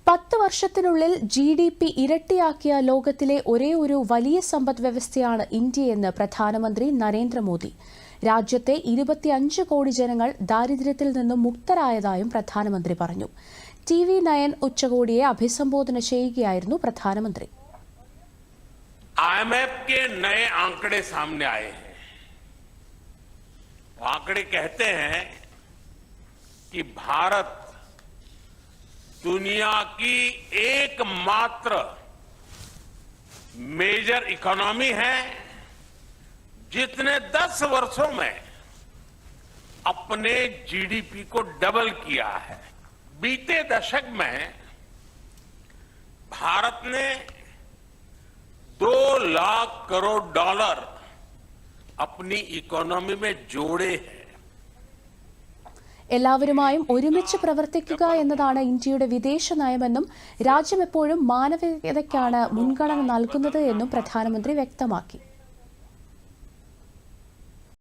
10 വർഷത്തിനുള്ളിൽ GDP ഇരട്ടിയാക്കിയ ലോകത്തിലെ ഒരേയൊരു വലിയ സമ്പദ്വ്യവസ്ഥയാണ് ഇന്ത്യയെന്ന് പ്രധാനമന്ത്രി നരേന്ദ്രമോദി. രാജ്യത്തെ 25 കോടി ജനങ്ങൾ ദാരിദ്ര്യത്തിൽ നിന്നും മുക്തരായതായും പ്രധാനമന്ത്രി പറഞ്ഞു. TV9 ഉച്ചകോടിയെ അഭിസംബോധന ചെയ്യുകയായിരുന്നു പ്രധാനമന്ത്രി. IMF के नए आंकड़े सामने आए हैं. आंकड़े कहते हैं कि भारत दुनिया की एकमात्र मेजर इकोनॉमी है जिसने 10 वर्षों में अपने GDP को डबल किया है. बीते दशक में भारत ने $2 लाख करोड़ अपनी इकोनॉमी में जोड़े हैं. എല്ലാവരുമായും ഒരുമിച്ച് പ്രവർത്തിക്കുക എന്നതാണ് ഇന്ത്യയുടെ വിദേശ നയമെന്നും രാജ്യം എപ്പോഴും മാനവികതയ്ക്കാണ് മുൻഗണന നൽകുന്നത് എന്നും പ്രധാനമന്ത്രി വ്യക്തമാക്കി.